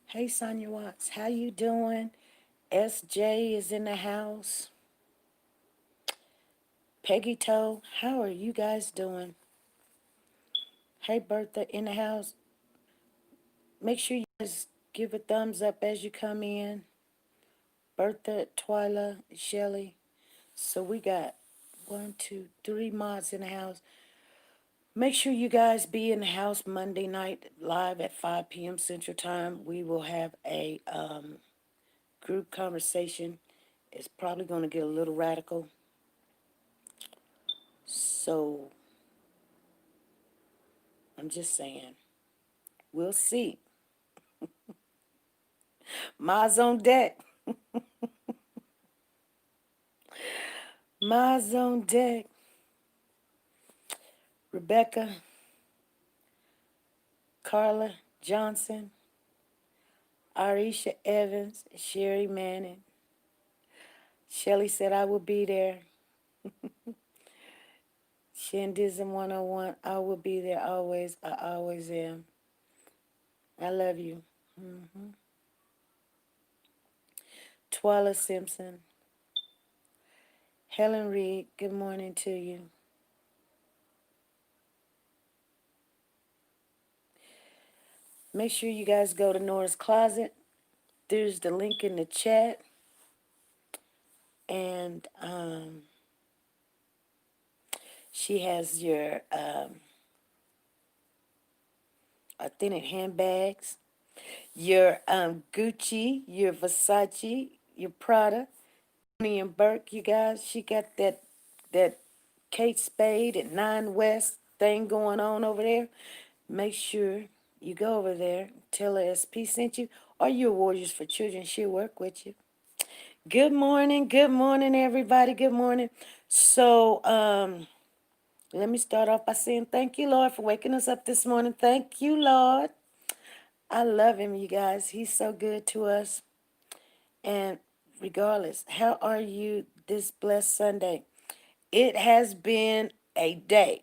Hey, Sonia Watts, how you doing? SJ is in the house. Peggy Toe, how are you guys doing? Hey, Bertha in the house. Make sure you guys give a thumbs up as you come in. Bertha, Twyla, Shelly. So we got 3 mods in the house. Make sure you guys be in the house Monday night live at 5 p.m. Central Time. We will have a group conversation. It's probably going to get a little radical. So I'm just saying, we'll see. Ma's on deck. Ma's on deck. Rebecca, Carla Johnson, Arisha Evans, Sherry Manning. Shelly said I will be there. Shandism 101, I will be there always. I always am. I love you. Twyla Simpson. Helen Reed, good morning to you. Make sure you guys go to Nora's Closet. There's the link in the chat. And she has your authentic handbags, your Gucci, your Versace, your Prada, Tony and Burke, you guys. She got that Kate Spade at 9 West thing going on over there. Make sure you go over there, tell her SP sent you, or your Warriors for Children. She'll work with you. Good morning, everybody. Good morning. So, let me start off by saying thank you, Lord, for waking us up this morning. Thank you, Lord. I love him, you guys. He's so good to us. And regardless, how are you this blessed Sunday? It has been a day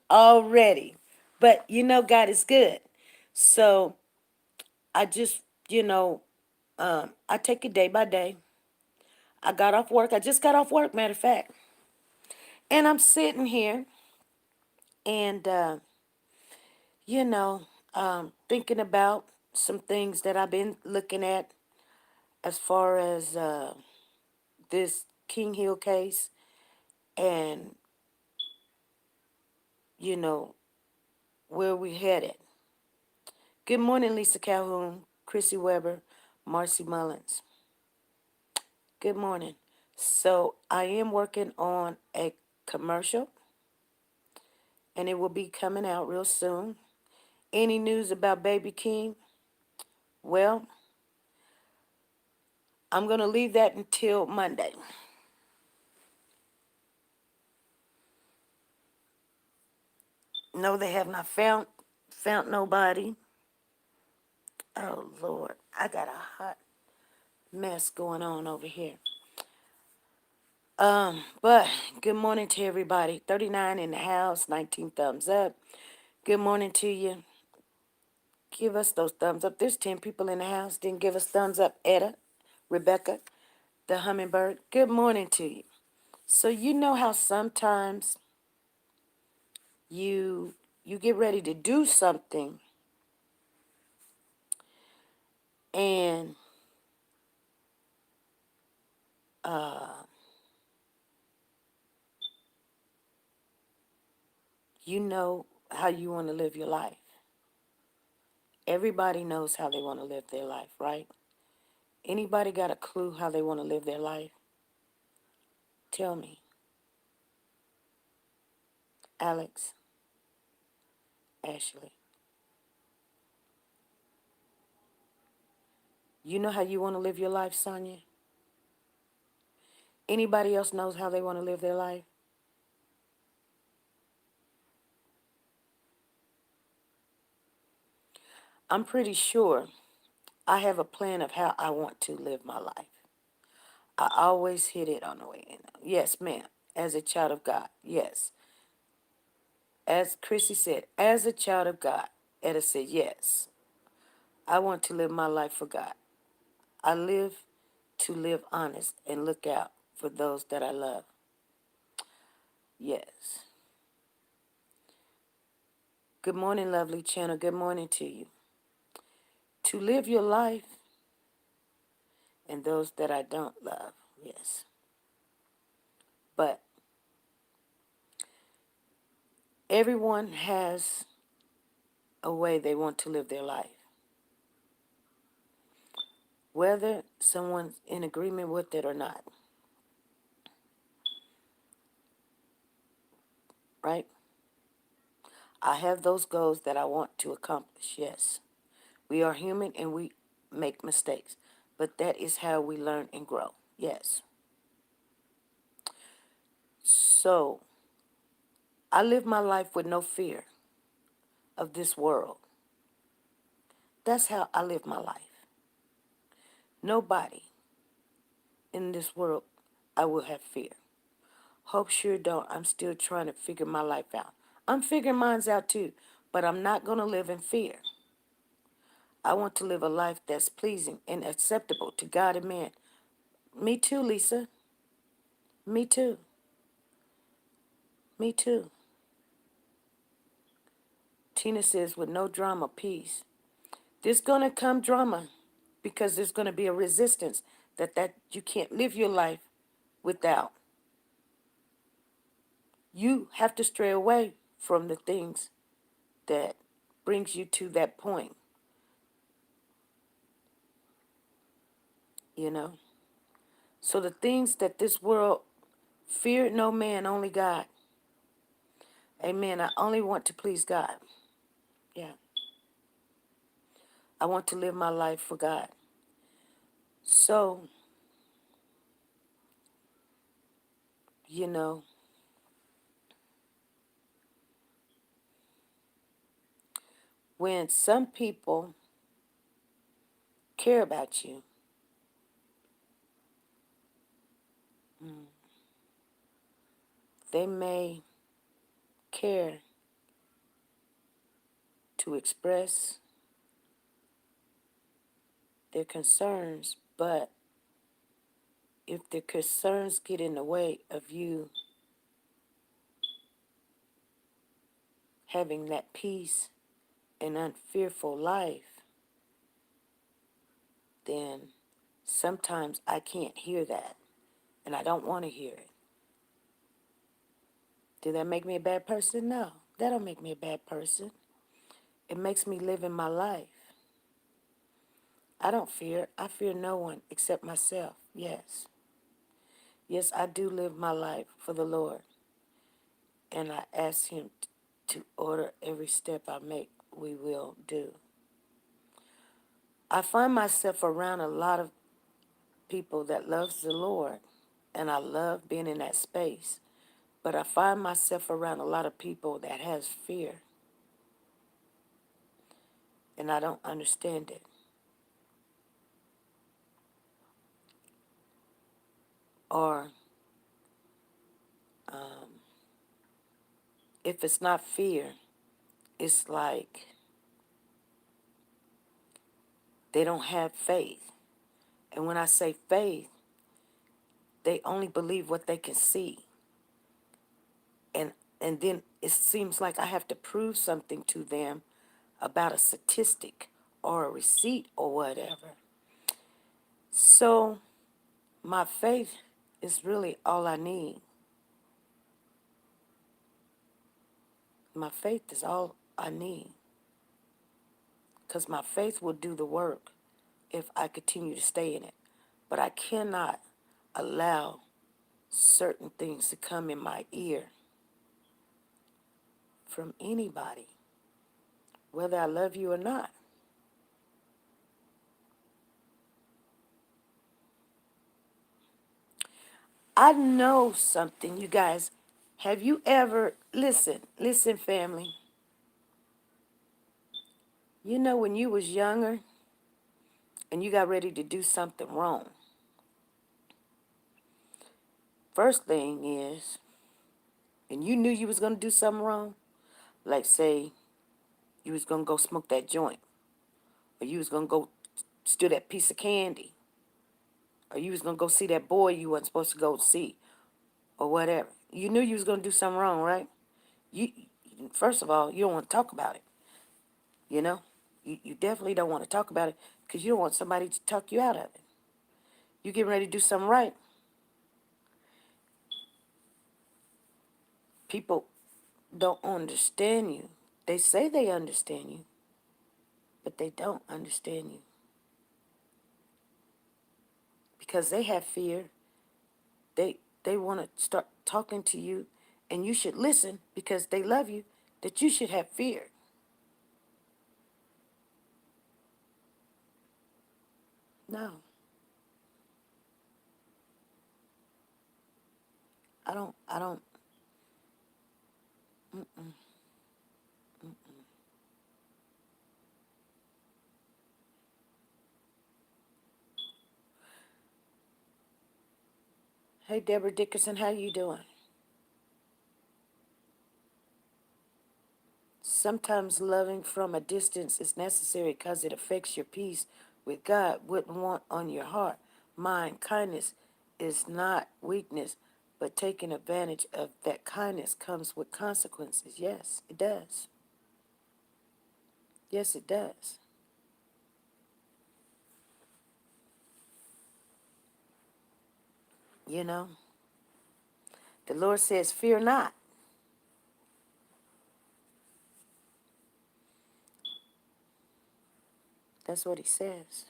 already. But you know, God is good. So I just, I take it day by day. I got off work. I just got off work, matter of fact. And I'm sitting here and, thinking about some things that I've been looking at as far as this King Hill case and, you know, where we headed. Good morning, Lisa Calhoun, Chrissy Weber, Marcy Mullins. Good morning. So I am working on a commercial, and it will be coming out real soon. Any news about Baby King? Well, I'm going to leave that until Monday. No, they have not found nobody. Oh, Lord. I got a hot mess going on over here. But good morning to everybody. 39 in the house, 19 thumbs up. Good morning to you. Give us those thumbs up. There's 10 people in the house. Didn't give us thumbs up. Etta, Rebecca, the hummingbird. Good morning to you. So you know how sometimes you get ready to do something and you know how you want to live your life. Everybody knows how they want to live their life, right? Anybody got a clue how they want to live their life? Tell me. Alex, Ashley. You know how you want to live your life, Sonia? Anybody else knows how they want to live their life? I'm pretty sure I have a plan of how I want to live my life. I always hit it on the way in. Yes, ma'am. As a child of God. Yes. As Chrissy said, as a child of God. Etta said, yes. I want to live my life for God. I live to live honest and look out for those that I love. Yes. Good morning, lovely channel. Good morning to you. To live your life and those that I don't love. Yes. But everyone has a way they want to live their life. Whether someone's in agreement with it or not. Right? I have those goals that I want to accomplish. Yes. We are human and we make mistakes. But that is how we learn and grow. Yes. So, I live my life with no fear of this world. That's how I live my life. Nobody in this world I will have fear. Hope sure don't. I'm still trying to figure my life out. I'm figuring mine's out too, but I'm not going to live in fear. I want to live a life that's pleasing and acceptable to God and man. Me too, Lisa. Me too. Me too. Tina says, with no drama, peace. There's going to come drama because there's going to be a resistance that you can't live your life without. You have to stray away from the things that brings you to that point, you know. So the things that this world fear no man, only God. Amen. I only want to please God. Yeah. I want to live my life for God. So, you know, when some people care about you, they may care to express their concerns, but if their concerns get in the way of you having that peace and unfearful life, then sometimes I can't hear that, and I don't want to hear it. Did that make me a bad person? No, that don't make me a bad person. It makes me live in my life. I don't fear. I fear no one except myself. Yes. Yes, I do live my life for the Lord, and I ask Him to order every step I make. We will do. I find myself around a lot of people that loves the Lord, and I love being in that space. But I find myself around a lot of people that has fear, and I don't understand it. Or if it's not fear, it's like they don't have faith. And when I say faith, they only believe what they can see. And and then it seems like I have to prove something to them about a statistic or a receipt or whatever. So my faith is really all I need. My faith is all I need. Because my faith will do the work if I continue to stay in it. But I cannot allow certain things to come in my ear from anybody, whether I love you or not. I know something, you guys. Have you ever, listen, family. You know, when you was younger and you got ready to do something wrong, first thing is, and you knew you was going to do something wrong, like say you was going to go smoke that joint, or you was going to go steal that piece of candy, or you was going to go see that boy you wasn't supposed to go see, or whatever. You knew you was going to do something wrong, right? You First of all, you don't want to talk about it, you know? You definitely don't want to talk about it because you don't want somebody to talk you out of it. You getting ready to do something right. People don't understand you. They say they understand you, but they don't understand you because they have fear. They want to start talking to you, and you should listen because they love you. That you should have fear. No, I don't. I don't. Mm-mm. Hey, Deborah Dickerson, how you doing? Sometimes loving from a distance is necessary because it affects your peace with God. Wouldn't want on your heart, mind. Kindness is not weakness, but taking advantage of that kindness comes with consequences. Yes, it does. Yes, it does. You know, the Lord says, "Fear not." That's what He says.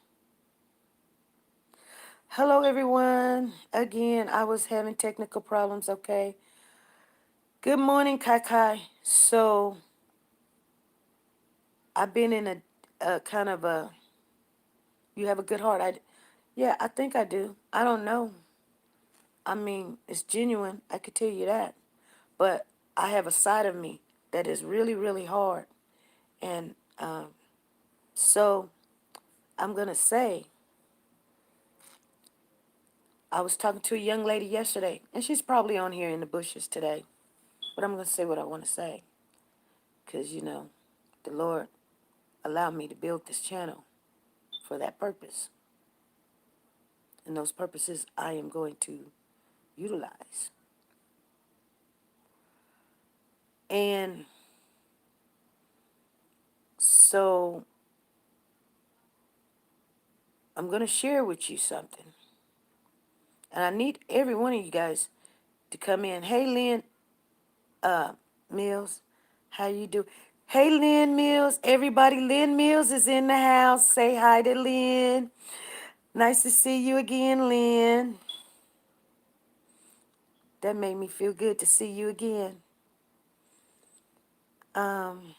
Hello, everyone. Again, I was having technical problems. Okay. Good morning, Kai Kai. So I've been in a kind of a. You have a good heart. Yeah, I think I do. I don't know. I mean, it's genuine. I could tell you that. But I have a side of me that is really, really hard. And so I'm going to say, I was talking to a young lady yesterday, and she's probably on here in the bushes today. But I'm going to say what I want to say. Because, the Lord allowed me to build this channel for that purpose. And those purposes I am going to utilize. And so I'm going to share with you something. And I need every one of you guys to come in. Hey, Lynn Mills, how you do? Hey, Lynn Mills, everybody. Lynn Mills is in the house. Say hi to Lynn. Nice to see you again, Lynn. That made me feel good to see you again. Um,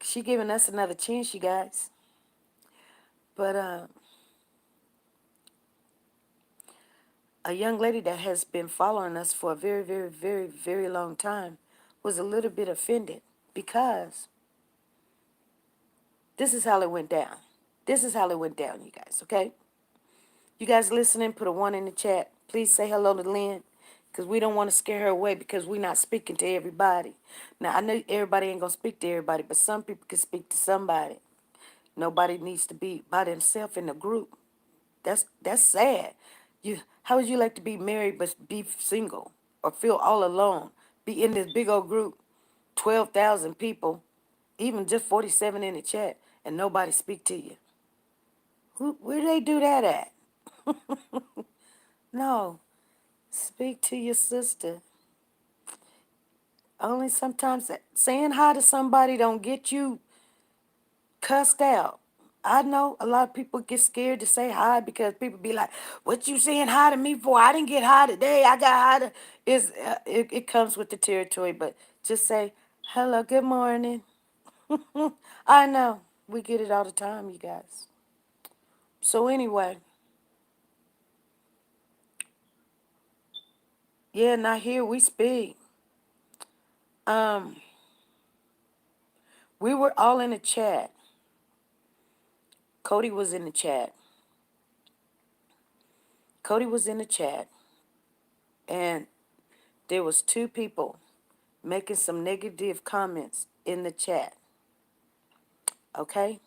she giving us another chance, you guys. But a young lady that has been following us for a very, very, very, very long time was a little bit offended because this is how it went down. This is how it went down, you guys, okay? You guys listening, put a 1 in the chat. Please say hello to Lynn because we don't want to scare her away because we're not speaking to everybody. Now, I know everybody ain't going to speak to everybody, but some people can speak to somebody. Nobody needs to be by themselves in a group. That's sad. How would you like to be married but be single or feel all alone? Be in this big old group, 12,000 people, even just 47 in the chat, and nobody speak to you. Where do they do that at? No, speak to your sister. Only sometimes saying hi to somebody don't get you cussed out. I know a lot of people get scared to say hi because people be like, "What you saying hi to me for? I didn't get hi today. I got hi to." It comes with the territory, but just say hello, good morning. I know we get it all the time, you guys. So anyway, yeah, now here we speak. Um, We were all in the chat. Cody was in the chat. Cody was in the chat, and there was two people making some negative comments in the chat. Okay?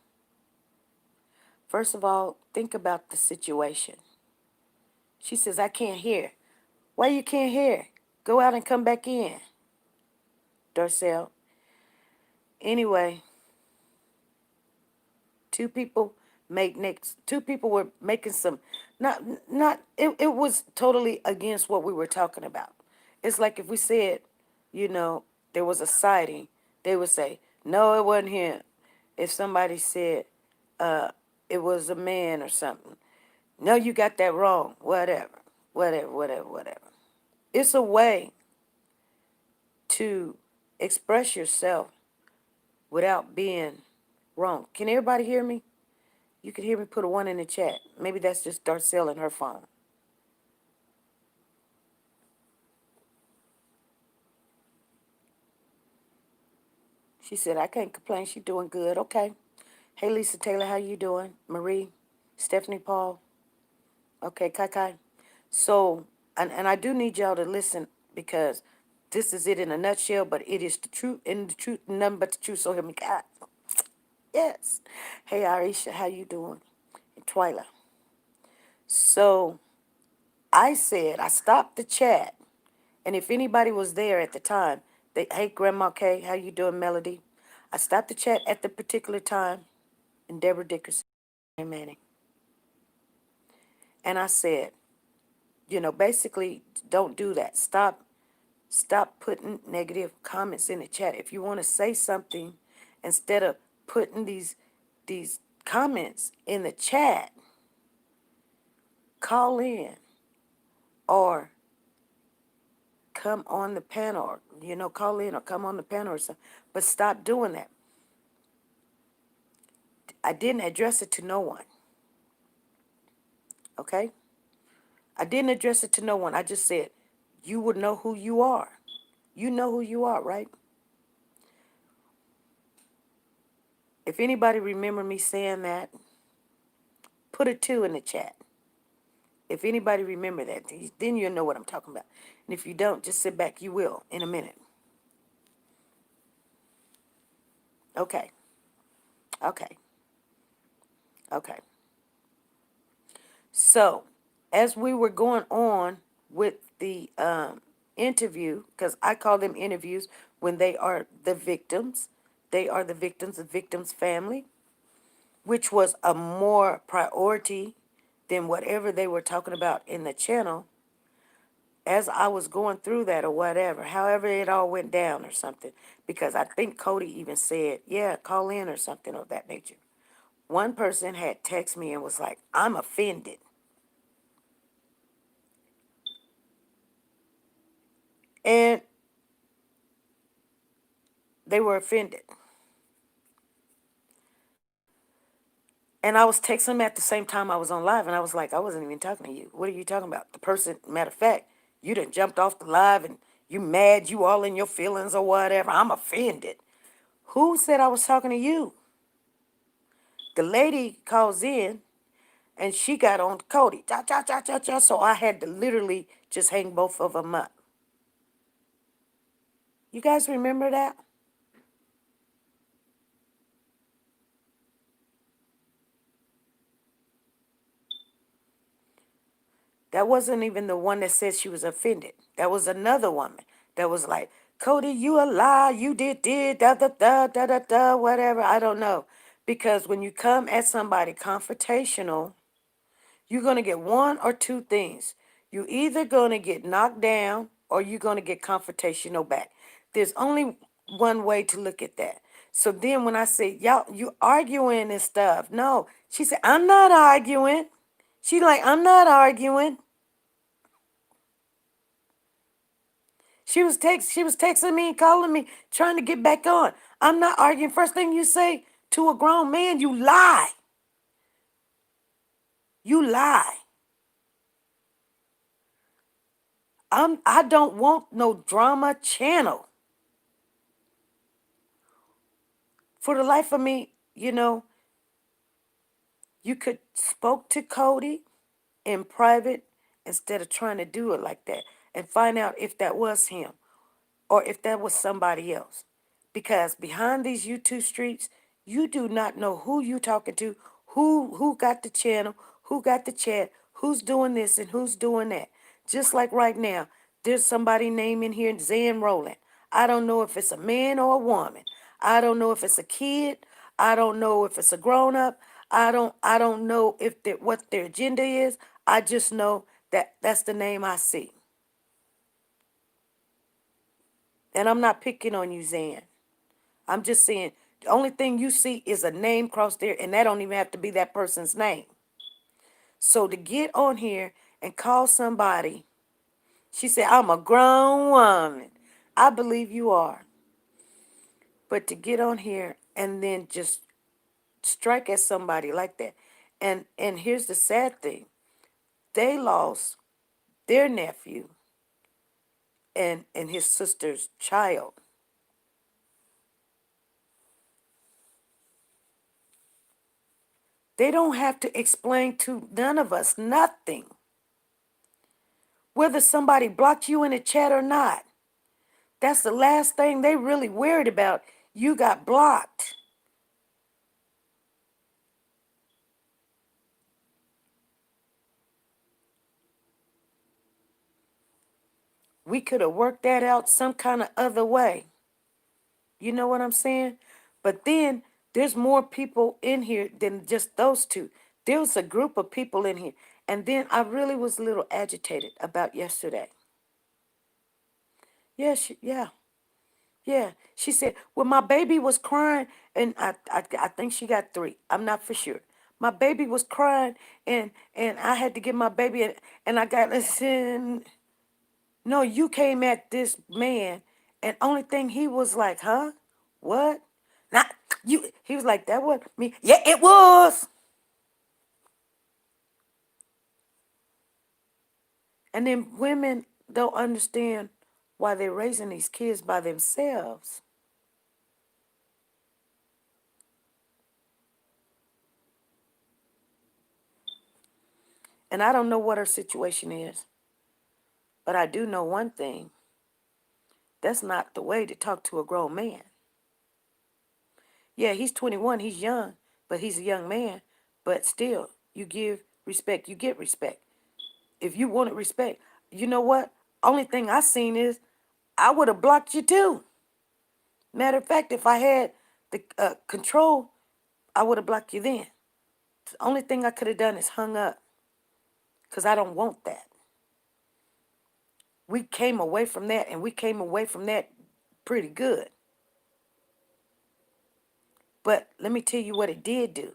First of all, think about the situation. She says, I can't hear. Why you can't hear? Go out and come back in, Darcel. Anyway, two people two people were making some not it was totally against what we were talking about. It's like if we said, you know, there was a sighting, they would say, no, it wasn't him. If somebody said uh it was a man or something, no, you got that wrong. Whatever. It's a way to express yourself without being wrong. Can everybody hear me? You can hear me, put a one in the chat. Maybe that's just Darcel and her phone. She said, I can't complain. She's doing good. Okay. Hey, Lisa Taylor, how you doing? Marie, Stephanie Paul. Okay, Kai Kai. So, and I do need y'all to listen because this is it in a nutshell, but it is the truth and the truth, nothing but the truth. So help me God. Yes. Hey, Aisha, how you doing? And Twyla. So I said, I stopped the chat. And if anybody was there at the time, hey, Grandma Kay, how you doing, Melody? I stopped the chat at the particular time, and Deborah Dickerson and Manning. And I said, basically, don't do that. Stop putting negative comments in the chat. If you want to say something, instead of putting these comments in the chat, call in or come on the panel, or, call in or come on the panel or something. But stop doing that. I didn't address it to no one. Okay? I didn't address it to no one. I just said, you would know who you are. You know who you are, right? If anybody remember me saying that, put a 2 in the chat. If anybody remember that, then you'll know what I'm talking about. And if you don't, just sit back. You will in a minute. Okay. Okay. Okay. So, as we were going on with the interview, because I call them interviews when they are the victims, the victim's family, which was a more priority than whatever they were talking about in the channel. As I was going through that or whatever, however it all went down or something, because I think Cody even said, yeah, call in or something of that nature. One person had texted me and was like, I'm offended. And they were offended. And I was texting them at the same time I was on live, and I was like, I wasn't even talking to you. What are you talking about? The person, matter of fact, you done jumped off the live and you mad, you all in your feelings or whatever. I'm offended. Who said I was talking to you? The lady calls in and she got on Cody. Cha, cha, cha, cha, cha. So I had to literally just hang both of them up. You guys remember that? That wasn't even the one that said she was offended. That was another woman that was like, Cody, you a lie. You did, da, da, da, da, da, da, whatever. I don't know. Because when you come at somebody confrontational, you're going to get one or two things. You're either going to get knocked down or you're going to get confrontational back. There's only one way to look at that. So then when I say, y'all, you arguing and stuff. No, she said, I'm not arguing. She's like, I'm not arguing. She was texting me and calling me, trying to get back on. I'm not arguing. First thing you say to a grown man, you lie. You lie. I don't want no drama channel. For the life of me, you could spoke to Cody in private instead of trying to do it like that and find out if that was him or if that was somebody else. Because behind these YouTube streets, you do not know who you talking to, who got the channel, who got the chat, who's doing this and who's doing that. Just like right now, there's somebody named in here, Zan Rowland. I don't know if it's a man or a woman. I don't know if it's a kid. I don't know if it's a grown up. I don't know if what their agenda is. I just know that that's the name I see. And I'm not picking on you, Zan. I'm just saying the only thing you see is a name crossed there, and that don't even have to be that person's name. So to get on here and call somebody, she said, I'm a grown woman. I believe you are. But to get on here and then just strike at somebody like that. And here's the sad thing. They lost their nephew and his sister's child. They don't have to explain to none of us nothing. Whether somebody blocked you in the chat or not. That's the last thing they really worried about. You got blocked. We could have worked that out some kind of other way. You know what I'm saying? But then there's more people in here than just those two. There was a group of people in here. And then I really was a little agitated about yesterday. Yeah, yeah. Yeah, she said, well, my baby was crying, and I think she got three. I'm not for sure. My baby was crying, and I had to get my baby, and I got, listen, no, you came at this man, and only thing he was like, huh? What? Not you. He was like, that wasn't me. Yeah, it was. And then women don't understand why they're raising these kids by themselves. And I don't know what her situation is, but I do know one thing. That's not the way to talk to a grown man. Yeah, he's 21, he's young, but he's a young man. But still, you give respect, you get respect. If you wanted respect, you know what? Only thing I seen is I would have blocked you too. Matter of fact, if I had the control, I would have blocked you then. The only thing I could have done is hung up because I don't want that. We came away from that, and we came away from that pretty good. But let me tell you what it did do.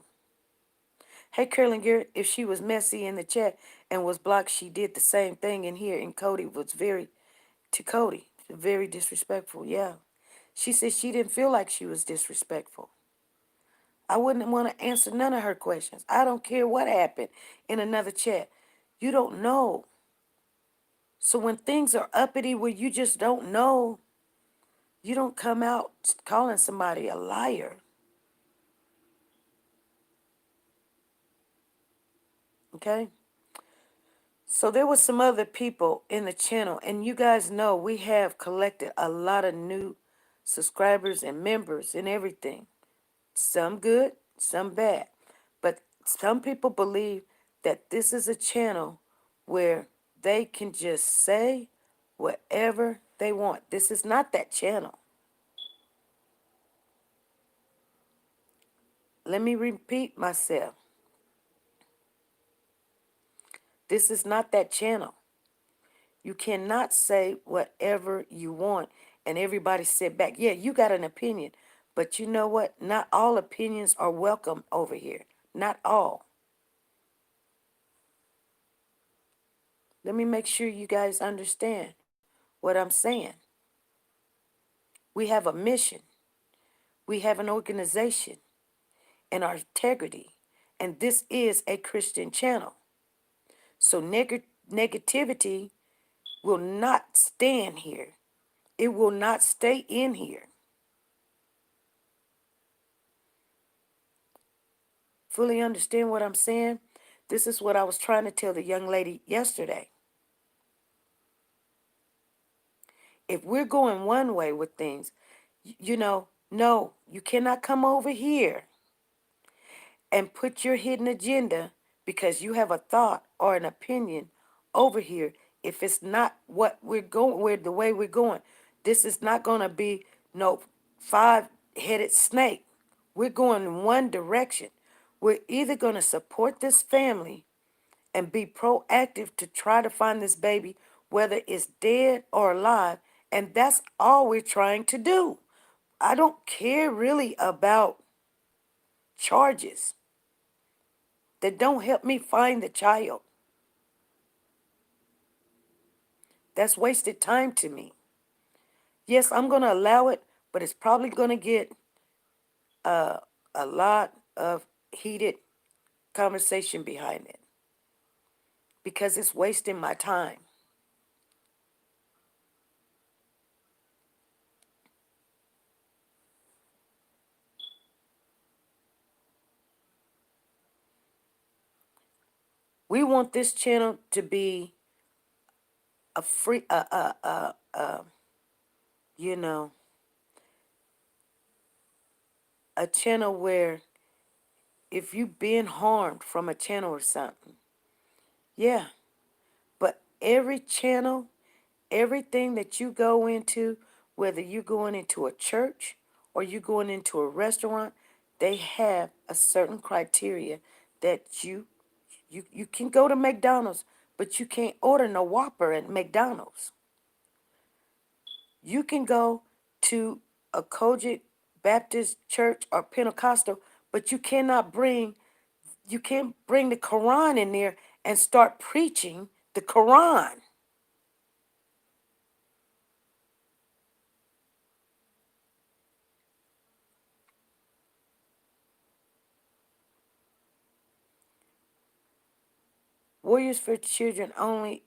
Hey, Curling Garrett, if she was messy in the chat and was blocked, she did the same thing in here. And Cody was to Cody, very disrespectful. Yeah. She said she didn't feel like she was disrespectful. I wouldn't want to answer none of her questions. I don't care what happened in another chat. You don't know. So when things are uppity where you just don't know, you don't come out calling somebody a liar. Okay? So there was some other people in the channel, and you guys know we have collected a lot of new subscribers and members and everything. Some good, some bad. But some people believe that this is a channel where they can just say whatever they want. This is not that channel. Let me repeat myself. This is not that channel. You cannot say whatever you want and everybody sit back. Yeah, you got an opinion, but you know what? Not all opinions are welcome over here. Not all. Let me make sure you guys understand what I'm saying. We have a mission. We have an organization and our integrity. And this is a Christian channel. So negativity will not stand here. It will not stay in here. Fully understand what I'm saying? This is what I was trying to tell the young lady yesterday. If we're going one way with things, no, you cannot come over here and put your hidden agenda because you have a thought or an opinion over here. If it's not what we're going, where the way we're going, this is not going to be no five-headed snake. We're going in one direction. We're either going to support this family and be proactive to try to find this baby, whether it's dead or alive, and that's all we're trying to do. I don't care really about charges that don't help me find the child. That's wasted time to me. Yes, I'm going to allow it, but it's probably going to get uh, a lot of heated conversation behind it because it's wasting my time. We want this channel to be a free, you know, a channel where if you've been harmed from a channel or something, yeah, but every channel, everything that you go into, whether you're going into a church or you're going into a restaurant, they have a certain criteria that you can go to McDonald's, but you can't order no Whopper at McDonald's. You can go to a Kojic Baptist church or Pentecostal, but you can't bring the Quran in there and start preaching the Quran. Warriors for Children only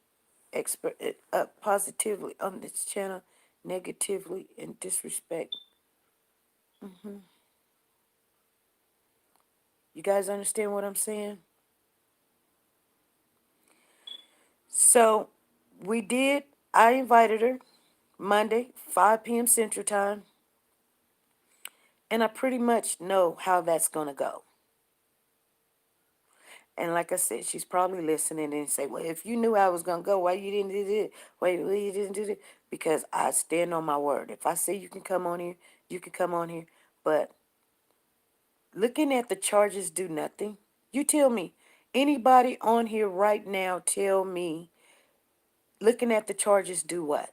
positively on this channel, negatively and disrespect. hmm You guys understand what I'm saying? So we did. I invited her Monday, 5 p.m. Central Time, and I pretty much know how that's gonna go. And like I said, she's probably listening and say, "Well, if you knew I was gonna go, why you didn't do it? Why you didn't do it?" Because I stand on my word. If I say you can come on here, you can come on here. But looking at the charges do nothing. You tell me. Anybody on here right now tell me looking at the charges do what?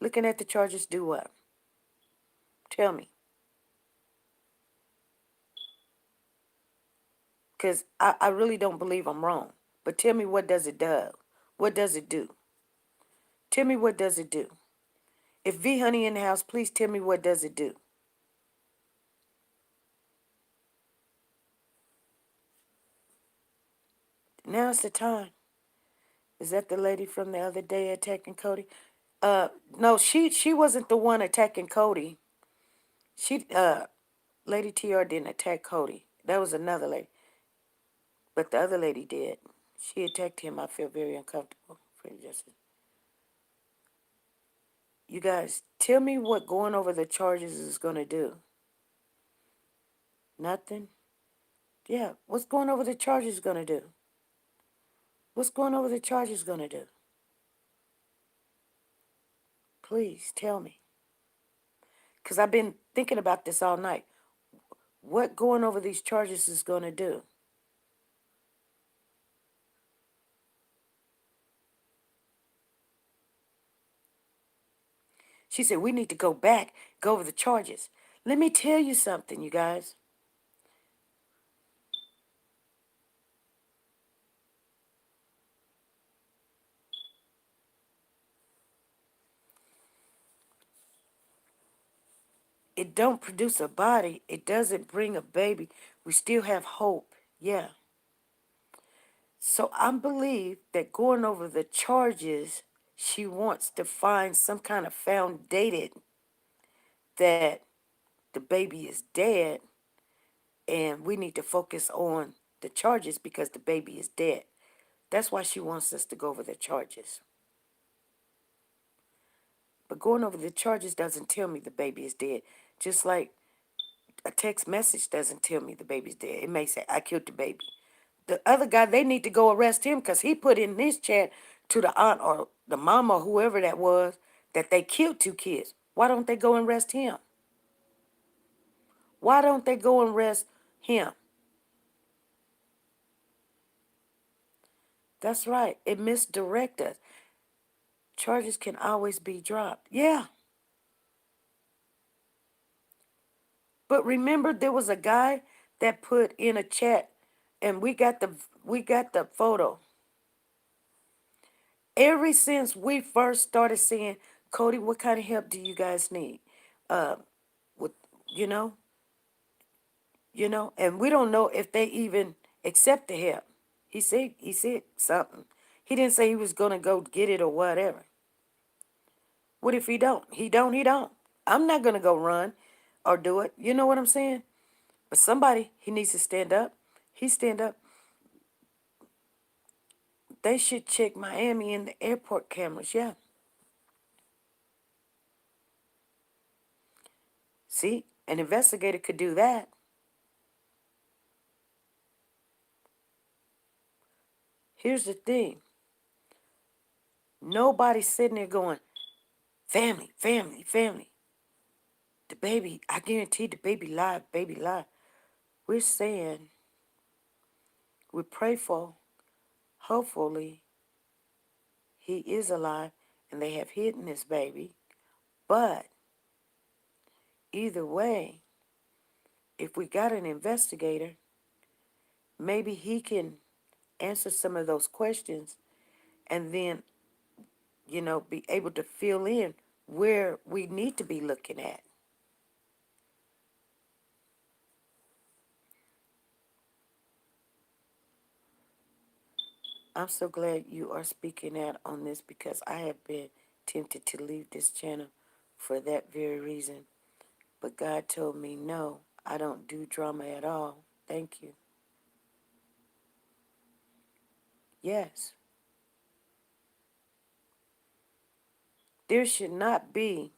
Looking at the charges do what? Tell me. Because I really don't believe I'm wrong. But tell me what does it do? What does it do? Tell me what does it do? If V Honey in the house, please tell me what does it do? Now's the time. Is that the lady from the other day attacking Cody? No, she wasn't the one attacking Cody. She Lady TR didn't attack Cody. That was another lady. But the other lady did. She attacked him. I feel very uncomfortable for just. You guys, tell me what going over the charges is gonna do. Nothing? Yeah, what's going over the charges gonna do? What's going over the charges gonna do? Please tell me. Because I've been thinking about this all night. What going over these charges is gonna do? She said, we need to go back, go over the charges. Let me tell you something, you guys. It don't produce a body. It doesn't bring a baby. We still have hope. Yeah. So I believe that going over the charges, she wants to find some kind of foundation that the baby is dead and we need to focus on the charges because the baby is dead. That's why she wants us to go over the charges. But going over the charges doesn't tell me the baby is dead. Just like a text message doesn't tell me the baby's dead. It may say, I killed the baby. The other guy, they need to go arrest him because he put in his chat to the aunt or the mama or whoever that was that they killed 2 kids. Why don't they go and arrest him? Why don't they go and arrest him? That's right. It misdirects us. Charges can always be dropped. Yeah. But remember there was a guy that put in a chat and we got the photo. Ever since we first started saying, Cody, what kind of help do you guys need? Uh with you know, and we don't know if they even accept the help. He said something. He didn't say he was gonna go get it or whatever. What if he don't? He don't. I'm not gonna go run or do it. You know what I'm saying? But somebody, he needs to stand up. He stand up. They should check Miami and the airport cameras. Yeah. See, an investigator could do that. Here's the thing. Nobody's sitting there going, family, family, family. The baby, I guarantee the baby live, baby live. We're saying, we pray for, hopefully, he is alive and they have hidden this baby. But either way, if we got an investigator, maybe he can answer some of those questions and then, be able to fill in where we need to be looking at. I'm so glad you are speaking out on this because I have been tempted to leave this channel for that very reason. But God told me, no, I don't do drama at all. Thank you. Yes, there should not be,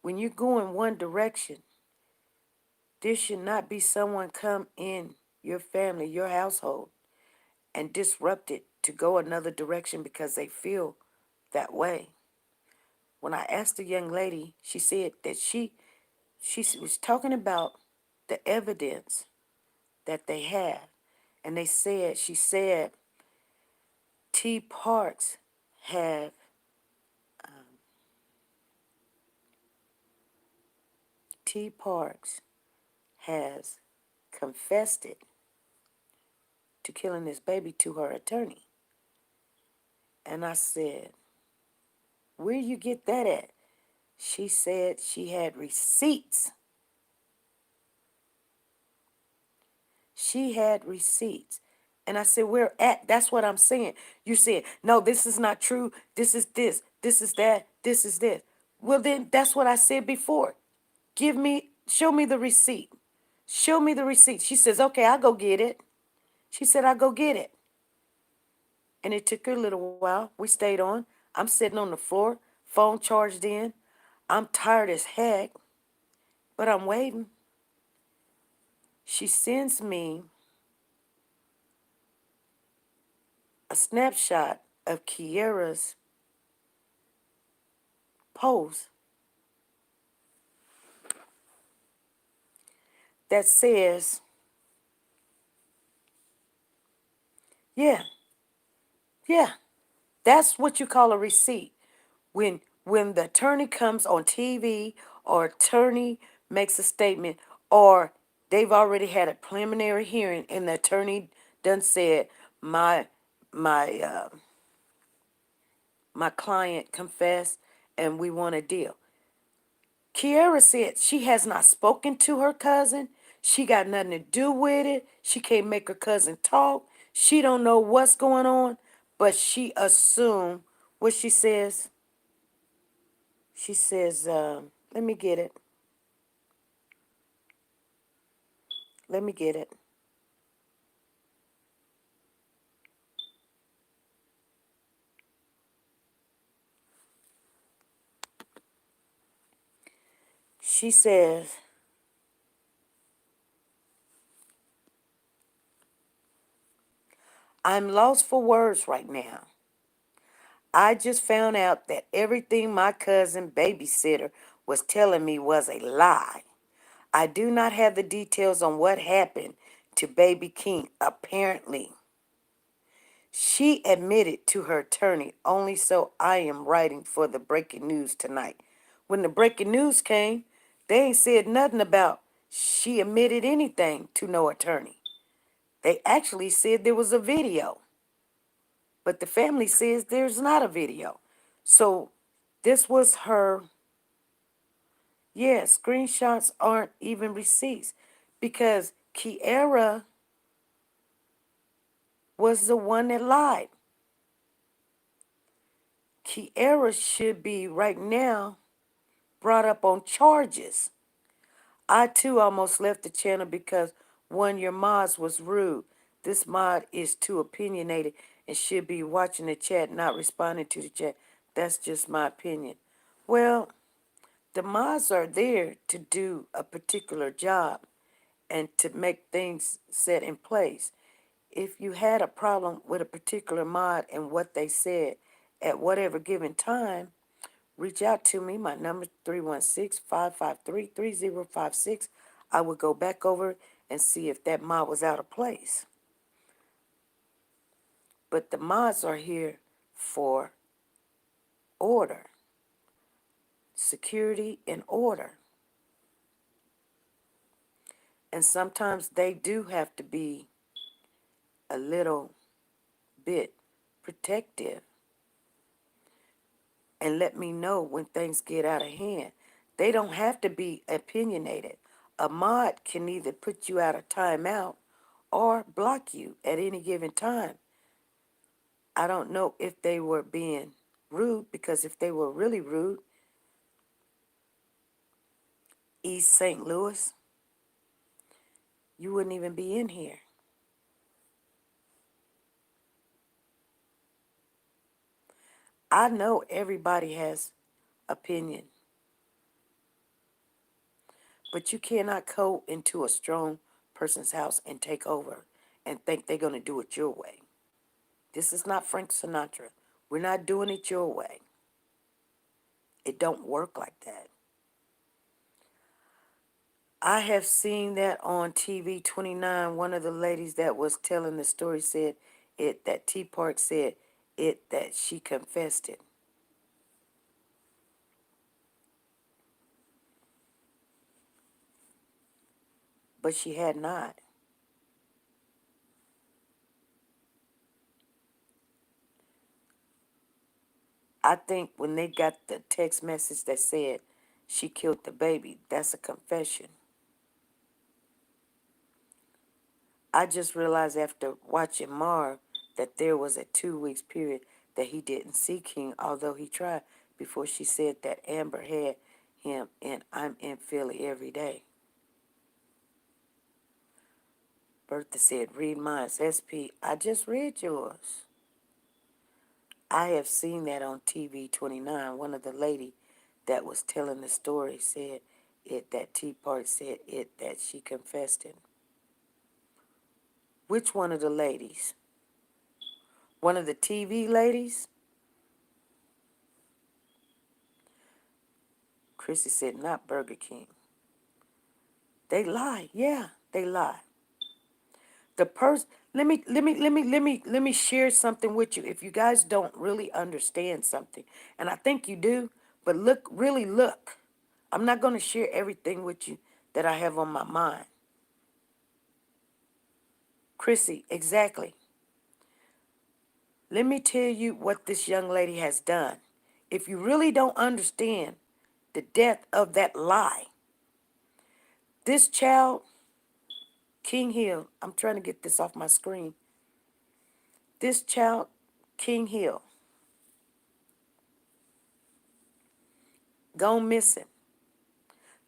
when you go in one direction, there should not be someone come in your family, your household, and disrupt it to go another direction because they feel that way. When I asked the young lady, she said that she was talking about the evidence that they have. And she said, T. Parks have, T. Parks has confessed it to killing this baby to her attorney. And I said, where you get that at? She said she had receipts. She had receipts. And I said, where at? That's what I'm saying. You said, no, this is not true. This is this. This is that. This is this. Well, then that's what I said before. Show me the receipt. Show me the receipt. She says, okay, I'll go get it. She said, I'll go get it. And it took her a little while. We stayed on. I'm sitting on the floor, phone charged in. I'm tired as heck, but I'm waiting. She sends me a snapshot of Kiara's post that says, yeah, yeah, that's what you call a receipt. When the attorney comes on TV or attorney makes a statement or they've already had a preliminary hearing and the attorney done said my my uh, my client confessed and we want a deal. Kiara said she has not spoken to her cousin. She got nothing to do with it. She can't make her cousin talk. She don't know what's going on, but she assumed what she says. She says, let me get it. Let me get it. She says, I'm lost for words right now. I just found out that everything my cousin babysitter was telling me was a lie. I do not have the details on what happened to baby King. Apparently, she admitted to her attorney, only so I am writing for the breaking news tonight. When the breaking news came, they ain't said nothing about she admitted anything to no attorney. They actually said there was a video, but the family says there's not a video. So this was her, yeah, screenshots aren't even receipts because Kiara was the one that lied. Kiara should be right now brought up on charges. I too almost left the channel because one of your mods was rude. This mod is too opinionated and should be watching the chat, not responding to the chat. That's just my opinion. Well, the mods are there to do a particular job and to make things set in place. If you had a problem with a particular mod and what they said at whatever given time, reach out to me. My number is 316-553-3056. I would go back over and see if that mod was out of place. But the mods are here for order, security, and order. And sometimes they do have to be a little bit protective and let me know when things get out of hand. They don't have to be opinionated. A mod can either put you out of timeout or block you at any given time. I don't know if they were being rude, because if they were really rude, East St. Louis, you wouldn't even be in here. I know everybody has opinion, but you cannot go into a strong person's house and take over and think they're going to do it your way. This is not Frank Sinatra. We're not doing it your way. It don't work like that. I have seen that on TV 29. One of the ladies that was telling the story said it, that T Park said it, that she confessed it. But she had not. I think when they got the text message that said she killed the baby, that's a confession. I just realized after watching Marv that there was a 2 weeks period that he didn't see King, although he tried, before she said that Amber had him and I'm in Philly every day. Bertha said, read mine. SP, I just read yours. I have seen that on TV 29. One of the lady that was telling the story said it, that T Park said it, that she confessed it. Which one of the ladies? One of the TV ladies? Chrissy said, not Burger King. They lie. Yeah, they lie. The person, let me share something with you. If you guys don't really understand something, and I think you do, but look, really look. I'm not going to share everything with you that I have on my mind. Chrissy, exactly. Let me tell you what this young lady has done. If you really don't understand the depth of that lie, this child, King Hill, I'm trying to get this off my screen. This child, King Hill, gone missing.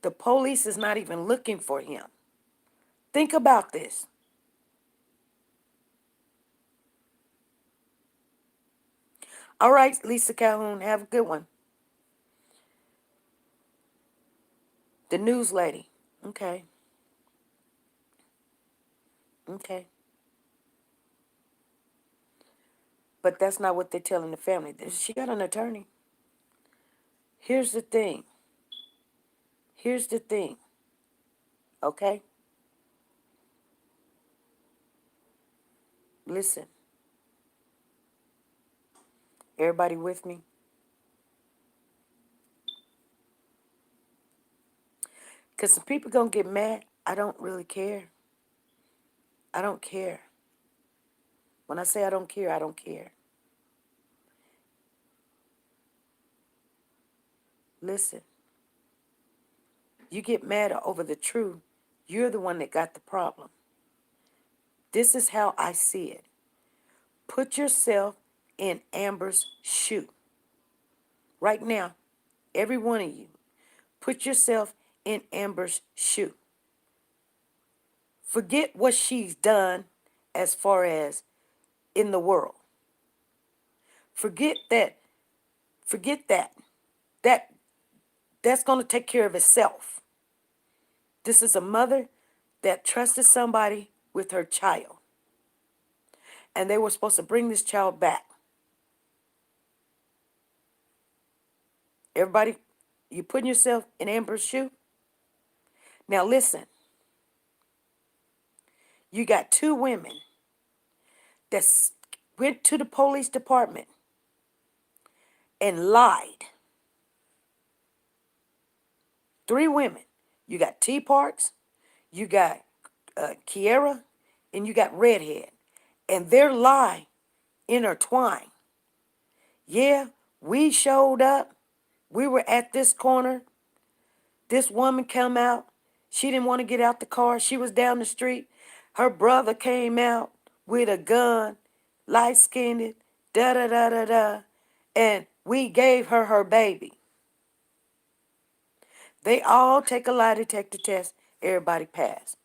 The police is not even looking for him. Think about this. All right, Lisa Calhoun, have a good one. The news lady. Okay. Okay. But that's not what they're telling the family. She got an attorney. Here's the thing. Here's the thing. Okay? Listen. Everybody with me? Because some people going to get mad. I don't really care. I don't care. When I say I don't care, I don't care. Listen. You get mad over the truth. You're the one that got the problem. This is how I see it. Put yourself in Amber's shoe. Right now, every one of you, put yourself in Amber's shoe. Forget what she's done as far as in the world. Forget that. Forget that. That that's going to take care of itself. This is a mother that trusted somebody with her child. And they were supposed to bring this child back. Everybody, you putting yourself in Amber's shoe? Now listen. You got two women that went to the police department and lied. Three women. You got T Parks, you got Kiera, and you got Redhead. And their lie intertwined. Yeah, we showed up. We were at this corner. This woman come out. She didn't want to get out the car. She was down the street. Her brother came out with a gun, light-skinned, da-da-da-da-da. And we gave her her baby. They all take a lie detector test. Everybody passed.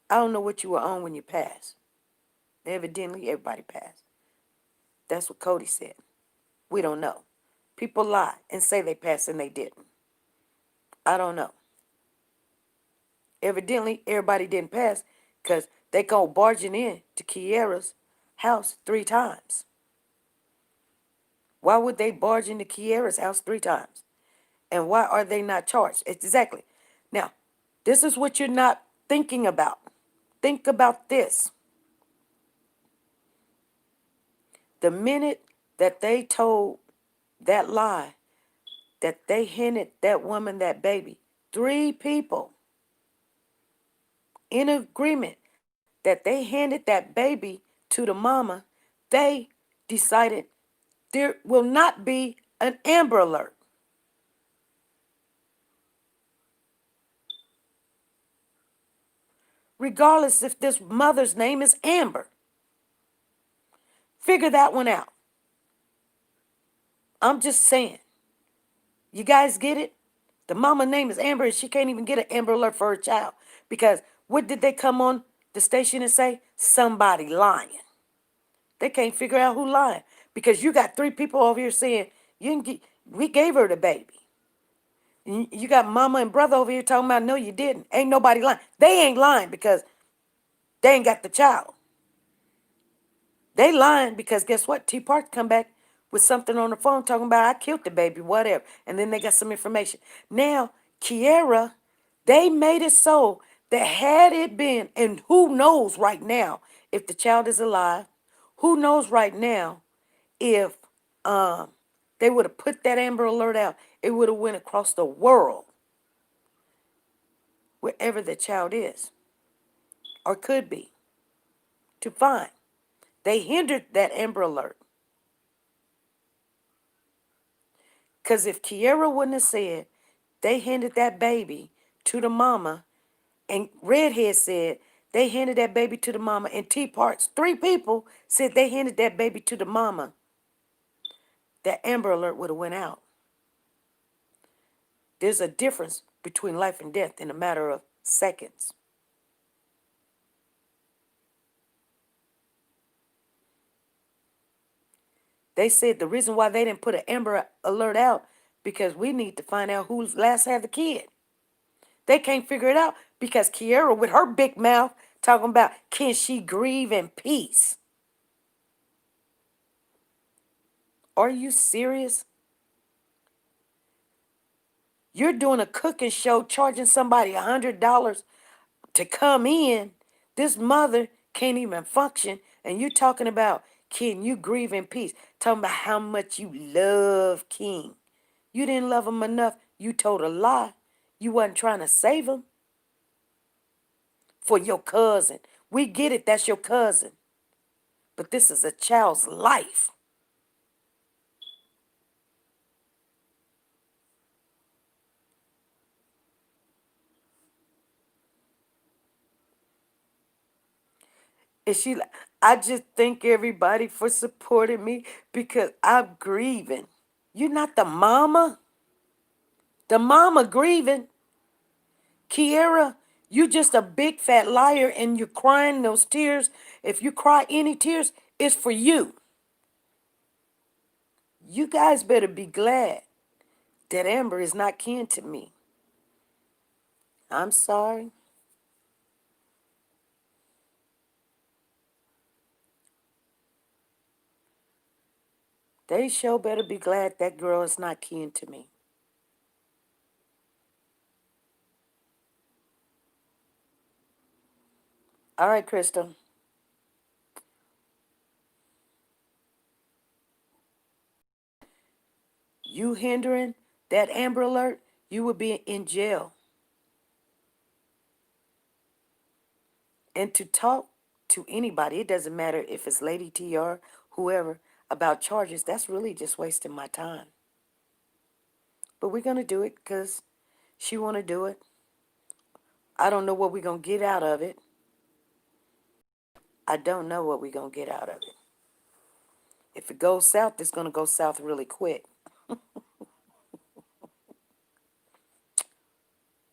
I don't know what you were on when you passed. Evidently, everybody passed. That's what Cody said. We don't know. People lie and say they passed and they didn't. I don't know. Evidently, everybody didn't pass because they go barging in to Kiera's house 3 times. Why would they barge into Kiera's house 3 times? And why are they not charged? Exactly. Now, this is what you're not thinking about. Think about this. The minute that they told that lie, that they handed that woman that baby, 3 people in agreement that they handed that baby to the mama, they decided there will not be an Amber Alert. Regardless if this mother's name is Amber. Figure that one out. I'm just saying. You guys get it? The mama name is Amber and she can't even get an Amber Alert for her child. Because what did they come on the station and say? Somebody lying. They can't figure out who lying. Because you got 3 people over here saying, we gave her the baby. You got mama and brother over here talking about, no, you didn't. Ain't nobody lying. They ain't lying because they ain't got the child. They lying because guess what? T Park come back with something on the phone talking about I killed the baby, whatever. And then they got some information. Now, Kiera, they made it so that had it been, and who knows right now if the child is alive, who knows right now if they would have put that Amber Alert out, it would have went across the world wherever the child is or could be to find. They hindered that Amber Alert. Because if Kiera wouldn't have said they handed that baby to the mama, and Redhead said they handed that baby to the mama, and T Parts, 3 people said they handed that baby to the mama, that Amber Alert would have went out. There's a difference between life and death in a matter of seconds. They said the reason why they didn't put an Amber Alert out because we need to find out who last had the kid. They can't figure it out because Kiara, with her big mouth, talking about can she grieve in peace? Are you serious? You're doing a cooking show, charging somebody $100 to come in. This mother can't even function, and you're talking about can you grieve in peace? Talking about how much you love King. You didn't love him enough. You told a lie. You wasn't trying to save him for your cousin. We get it, that's your cousin. But this is a child's life. And she like, I just thank everybody for supporting me because I'm grieving. You're not the mama. The mama grieving. Kiera, you just a big fat liar and you're crying those tears. If you cry any tears, it's for you. You guys better be glad that Amber is not kin to me. I'm sorry. They sure better be glad that girl is not kin to me. All right, Crystal. You hindering that Amber Alert, you would be in jail. And to talk to anybody, it doesn't matter if it's Lady TR, whoever, about charges, that's really just wasting my time. But we're going to do it because she want to do it. I don't know what we're going to get out of it. I don't know what we're going to get out of it. If it goes south, it's going to go south really quick.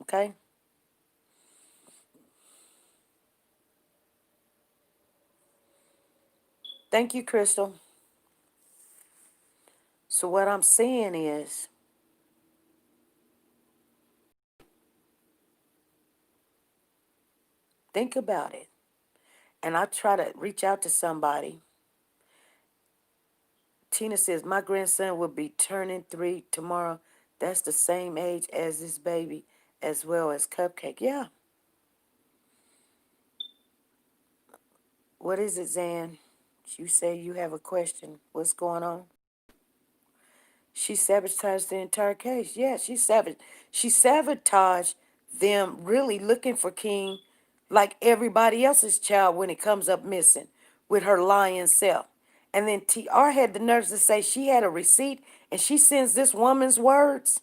Okay? Thank you, Crystal. So what I'm saying is, think about it. And I try to reach out to somebody. Tina says, my grandson will be turning 3 tomorrow. That's the same age as this baby, as well as Cupcake. Yeah. What is it, Zan? You say you have a question. What's going on? She sabotaged the entire case. Yeah, she sabotaged them really looking for King like everybody else's child when it comes up missing with her lying self. And then TR had the nerves to say she had a receipt and she sends this woman's words.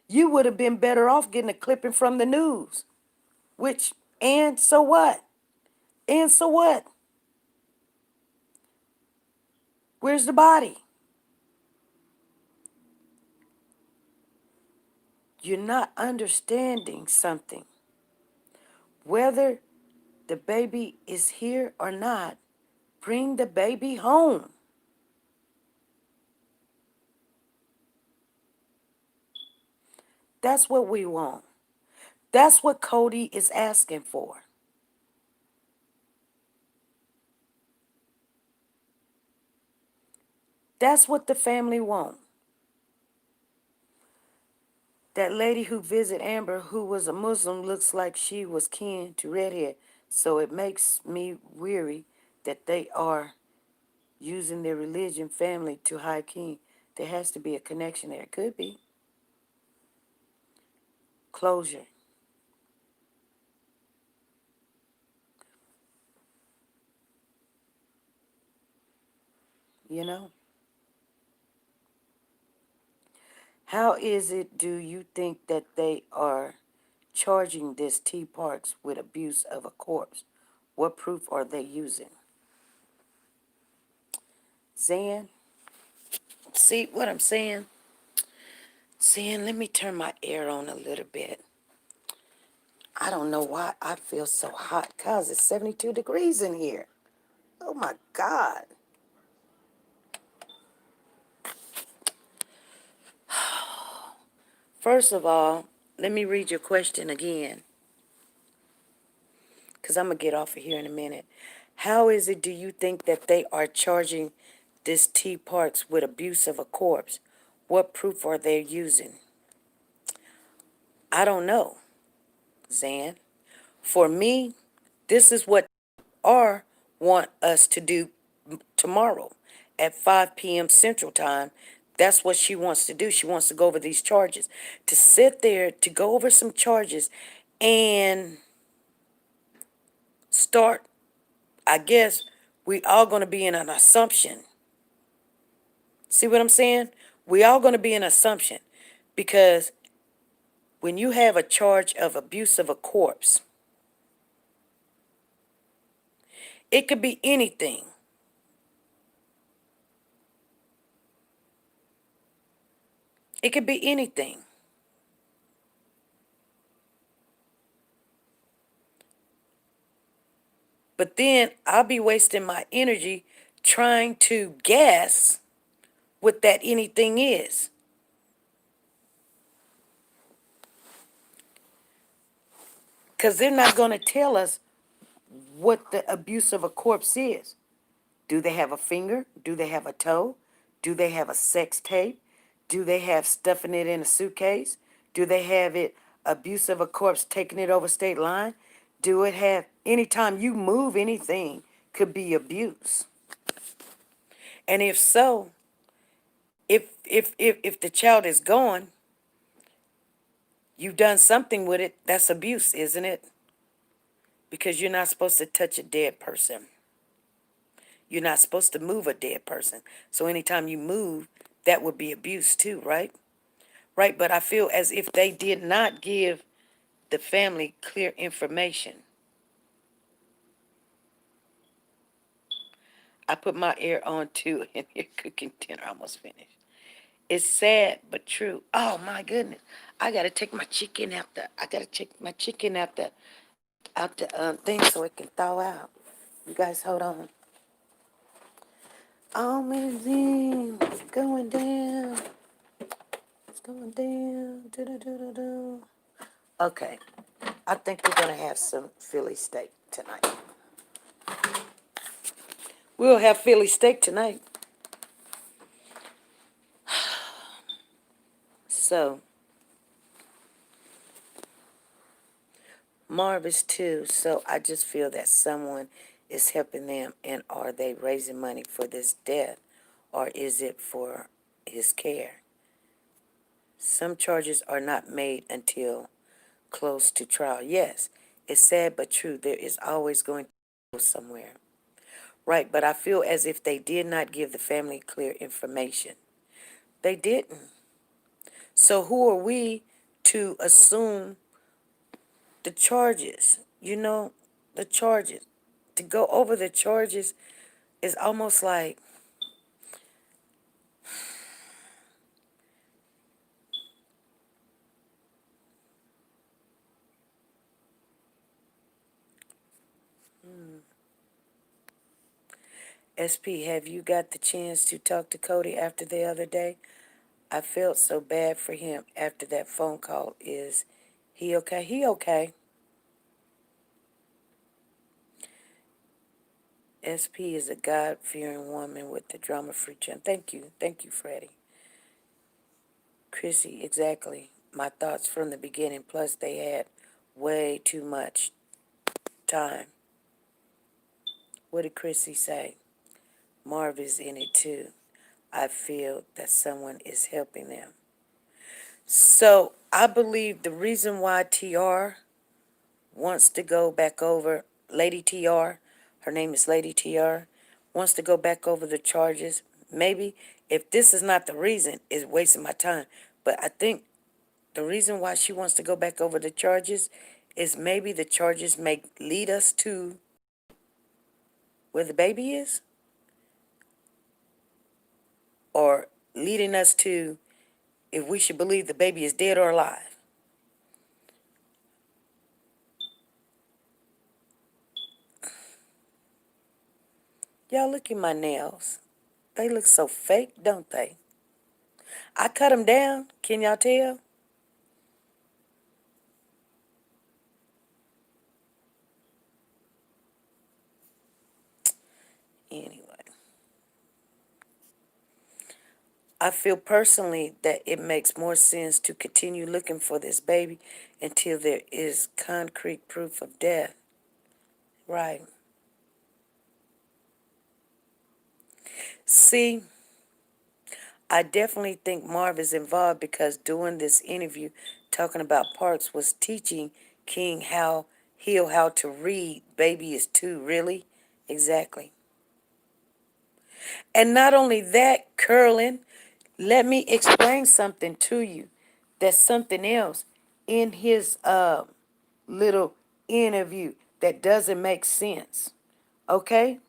You would have been better off getting a clipping from the news. Which, and so what? And so what? Where's the body? You're not understanding something. Whether the baby is here or not, bring the baby home. That's what we want. That's what Cody is asking for. That's what the family want. That lady who visited Amber, who was a Muslim, looks like she was kin to Redhead. So it makes me weary that they are using their religion family to hide King. There has to be a connection there. It could be. Closure. You know? How is it, do you think that they are charging this T Parks with abuse of a corpse? What proof are they using? Zan, see what I'm saying? Zan, let me turn my air on a little bit. I don't know why I feel so hot, cause it's 72 degrees in here. Oh my God. First of all, let me read your question again, because I'm going to get off of here in a minute. How is it do you think that they are charging this T. Parks with abuse of a corpse? What proof are they using? I don't know, Zan. For me, this is what R want us to do tomorrow at 5 p.m. Central Time. That's what she wants to do. She wants to go over these charges, to sit there, to go over some charges and start, I guess, we all going to be in an assumption. See what I'm saying? We all going to be in assumption because when you have a charge of abuse of a corpse, it could be anything. It could be anything. But then I'll be wasting my energy trying to guess what that anything is. Because they're not going to tell us what the abuse of a corpse is. Do they have a finger? Do they have a toe? Do they have a sex tape? Do they have stuffing it in a suitcase? Do they have it abuse of a corpse taking it over state line? Do it have anytime you move anything could be abuse? And if so, if the child is gone, you've done something with it, that's abuse, isn't it? Because you're not supposed to touch a dead person. You're not supposed to move a dead person. So anytime you move, that would be abuse too, right? Right, but I feel as if they did not give the family clear information. I put my ear on too, and you're cooking dinner almost finished. It's sad but true. Oh my goodness. I gotta take my chicken out the thing so it can thaw out. You guys hold on. Oh man, it's going down. It's going down. Do-do-do-do-do. Okay. I think we're gonna have some Philly steak tonight. We'll have Philly steak tonight. So Marvis too. So I just feel that someone is helping them, and are they raising money for this death, or is it for his care? Some charges are not made until close to trial. Yes, it's sad but true. There is always going to go somewhere. Right, but I feel as if they did not give the family clear information. They didn't. So who are we to assume the charges? The charges. To go over the charges is almost like, SP, have you got the chance to talk to Cody after the other day? I felt so bad for him after that phone call. Is he okay? He okay. SP is a God-fearing woman with the drama-free channel. Thank you. Thank you, Freddie. Chrissy, exactly. My thoughts from the beginning. Plus, they had way too much time. What did Chrissy say? Marv is in it too. I feel that someone is helping them. So I believe the reason why TR wants to go back over, Lady TR, her name is Lady TR, wants to go back over the charges. Maybe if this is not the reason, it's wasting my time. But I think the reason why she wants to go back over the charges is maybe the charges may lead us to where the baby is, or leading us to if we should believe the baby is dead or alive. Y'all look at my nails. They look so fake, don't they? I cut them down. Can y'all tell? I feel personally that it makes more sense to continue looking for this baby until there is concrete proof of death. Right. See, I definitely think Marv is involved because during this interview, talking about Parks was teaching King how to read. Baby is two, really? Exactly. And not only that, Curlin, let me explain something to you. That's something else in his little interview that doesn't make sense. Okay?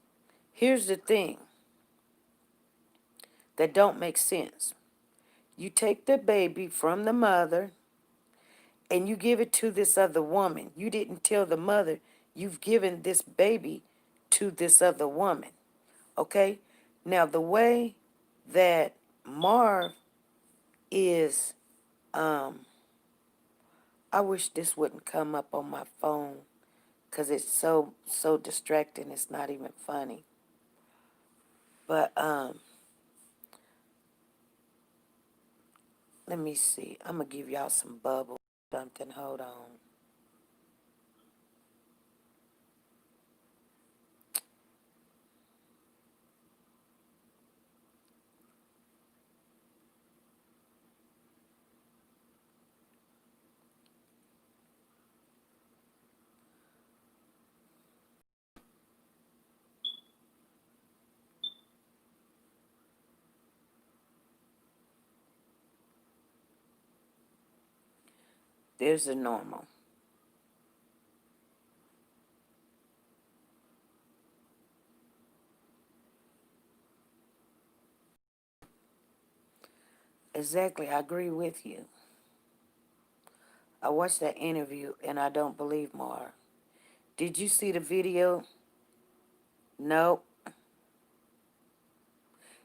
Here's the thing that don't make sense. You take the baby from the mother and you give it to this other woman. You didn't tell the mother you've given this baby to this other woman. Okay? Now, the way that Marv is, I wish this wouldn't come up on my phone because it's so distracting. It's not even funny. But let me see. I'm gonna give y'all some bubble something. Hold on. There's the normal. Exactly. I agree with you. I watched that interview and I don't believe Mar. Did you see the video? Nope.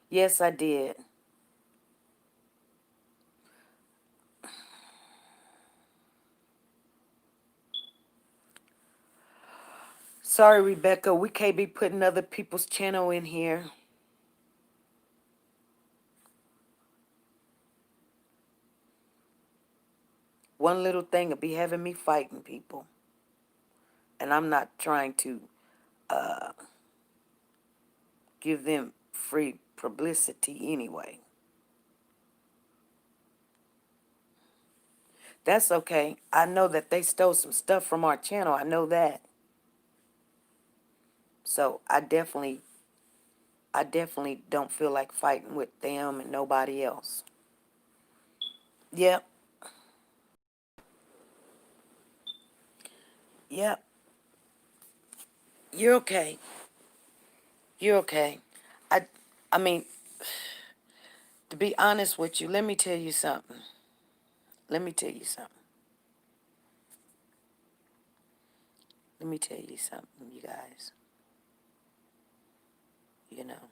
Yes, I did. Sorry, Rebecca. We can't be putting other people's channel in here. One little thing will be having me fighting people. And I'm not trying to give them free publicity anyway. That's okay. I know that they stole some stuff from our channel. I know that. So I definitely don't feel like fighting with them and nobody else. Yep. Yep. You're okay. You're okay. I I mean, to be honest with you, let me tell you something. Let me tell you something. Let me tell you something, you guys. You know,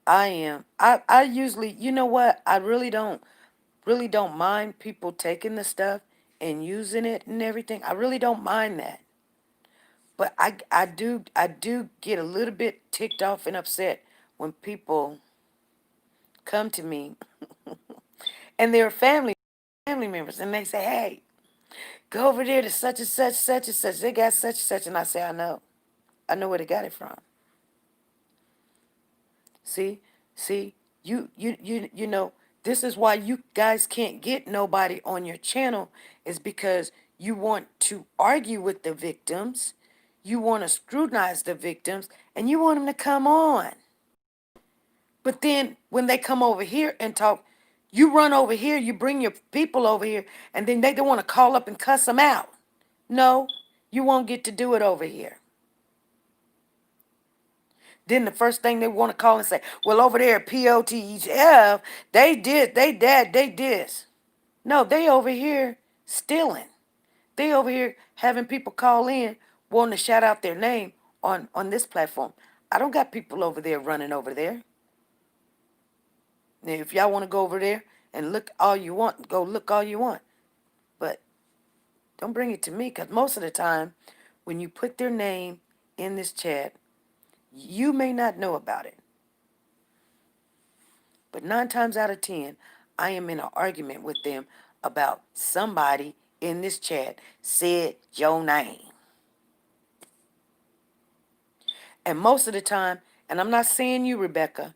I usually, you know what? I really don't mind people taking the stuff and using it and everything. I really don't mind that. But I do get a little bit ticked off and upset when people come to me and they're family members and they say, "Hey, go over there to such and such, such and such. They got such and such," and I say, "I know. I know where they got it from." See, see, you know, this is why you guys can't get nobody on your channel is because you want to argue with the victims, you want to scrutinize the victims, and you want them to come on. But then when they come over here and talk, you run over here, you bring your people over here, and then they don't want to call up and cuss them out. No, you won't get to do it over here. Then the first thing they want to call and say, well, over there at POTF, they this. No, they over here stealing. They over here having people call in, wanting to shout out their name on this platform. I don't got people over there running over there. Now, if y'all want to go over there and look all you want, go look all you want. But don't bring it to me because most of the time, when you put their name in this chat, you may not know about it. But 9 times out of 10, I am in an argument with them about somebody in this chat said your name. And most of the time, and I'm not saying you, Rebecca,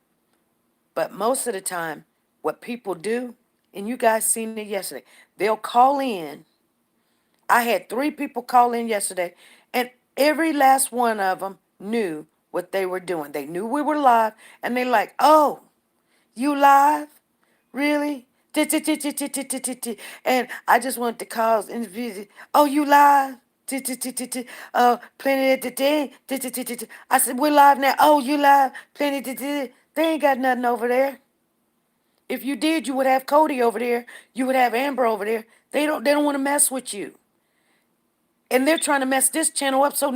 but most of the time, what people do, and you guys seen it yesterday, they'll call in. I had 3 people call in yesterday, and every last one of them knew what they were doing. They knew we were live, and they like, oh, you live? Really? And I just wanted to call and visit. Oh, you live? Plenty of the. I said, we're live now. Oh, you live? Plenty of the. They ain't got nothing over there. If you did, you would have Cody over there. You would have Amber over there. They don't want to mess with you. And they're trying to mess this channel up so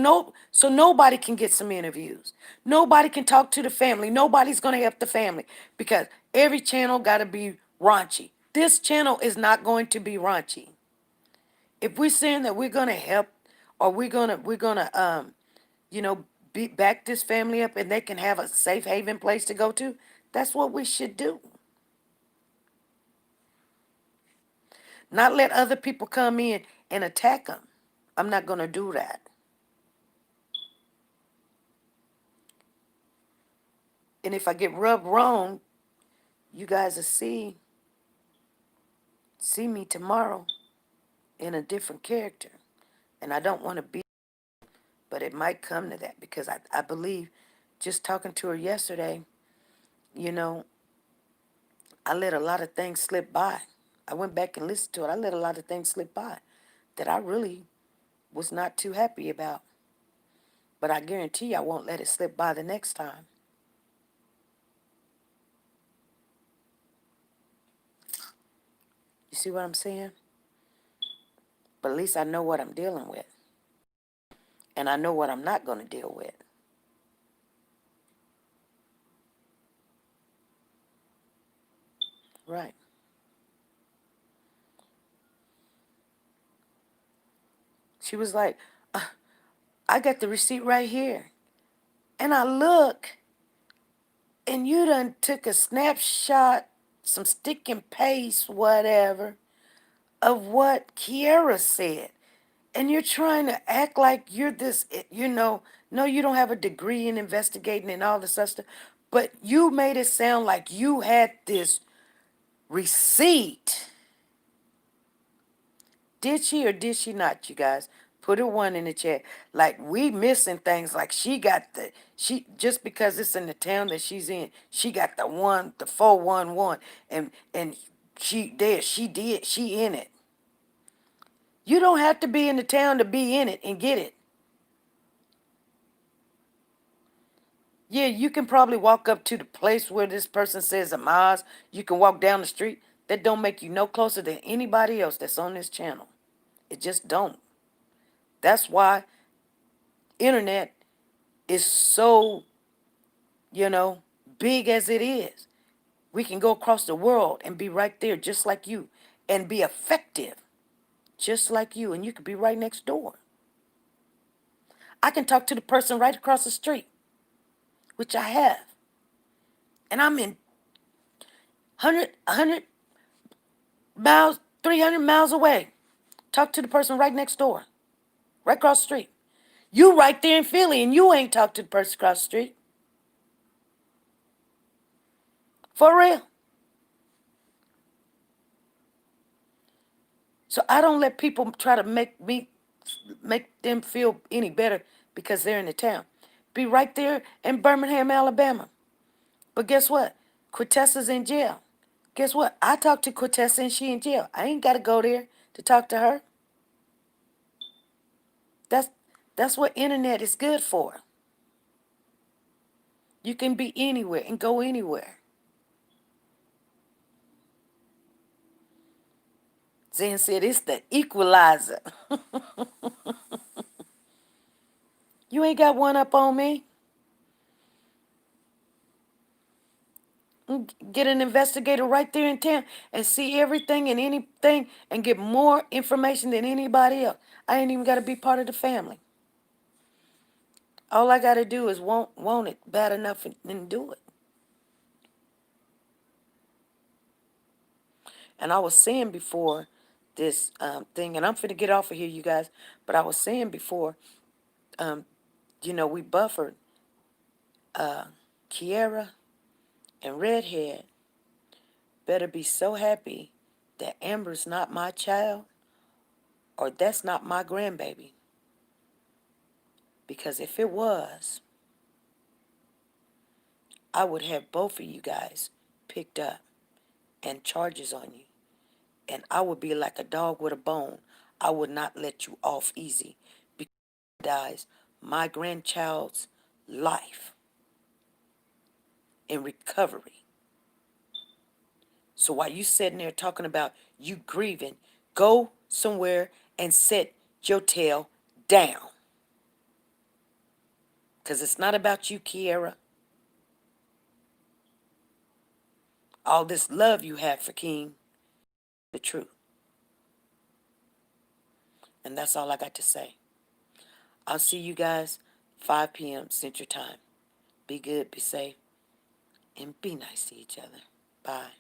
nobody can get some interviews. Nobody can talk to the family. Nobody's gonna help the family because every channel gotta be raunchy. This channel is not going to be raunchy. If we're saying that we're gonna help or we're gonna you know back this family up and they can have a safe haven place to go to, that's what we should do. Not let other people come in and attack them. I'm not gonna do that. And if I get rubbed wrong, you guys will see me tomorrow in a different character. And I don't want to be, but it might come to that because I believe just talking to her yesterday, you know, I let a lot of things slip by. I went back and listened to it. I let a lot of things slip by that I really was not too happy about. But I guarantee you I won't let it slip by the next time. You see what I'm saying? But at least I know what I'm dealing with. And I know what I'm not going to deal with. Right. She was like, I got the receipt right here. And I look, and you done took a snapshot, some stick and paste, whatever, of what Kiara said. And you're trying to act like you're this, no, you don't have a degree in investigating and all this other stuff. But you made it sound like you had this receipt. Did she or did she not, you guys? Put a 1 in the chat. Like we missing things. Like she just because it's in the town that she's in, she got the 411, and she in it. You don't have to be in the town to be in it and get it. Yeah, you can probably walk up to the place where this person says Amaz. You can walk down the street. That don't make you no closer than anybody else that's on this channel. It just don't. That's why internet is so, you know, big as it is. We can go across the world and be right there just like you and be effective just like you, and you could be right next door. I can talk to the person right across the street, which I have, and I'm in 100 miles, 300 miles away. Talk to the person right next door, right across the street. You right there in Philly, and you ain't talked to the person across the street. For real. So I don't let people try to make them feel any better because they're in the town. Be right there in Birmingham, Alabama. But guess what? Quintessa's in jail. Guess what? I talked to Quintessa and she in jail. I ain't got to go there to talk to her. That's that's what internet is good for. You can be anywhere and go anywhere. Zen said it's the equalizer. You ain't got one up on me. Get an investigator right there in town and see everything and anything and get more information than anybody else. I ain't even got to be part of the family. All I got to do is want it bad enough and do it. And I was saying before this thing, and I'm finna get off of here, you guys, but I was saying before, we buffered Kiera and Redhead better be so happy that Amber's not my child or that's not my grandbaby. Because if it was, I would have both of you guys picked up and charges on you. And I would be like a dog with a bone. I would not let you off easy because it dies my grandchild's life in recovery. So while you sitting there talking about you grieving, go somewhere and sit your tail down. Because it's not about you, Kiera. All this love you have for King, the truth. And that's all I got to say. I'll see you guys 5 p.m. Central Time. Be good, be safe, and be nice to each other. Bye.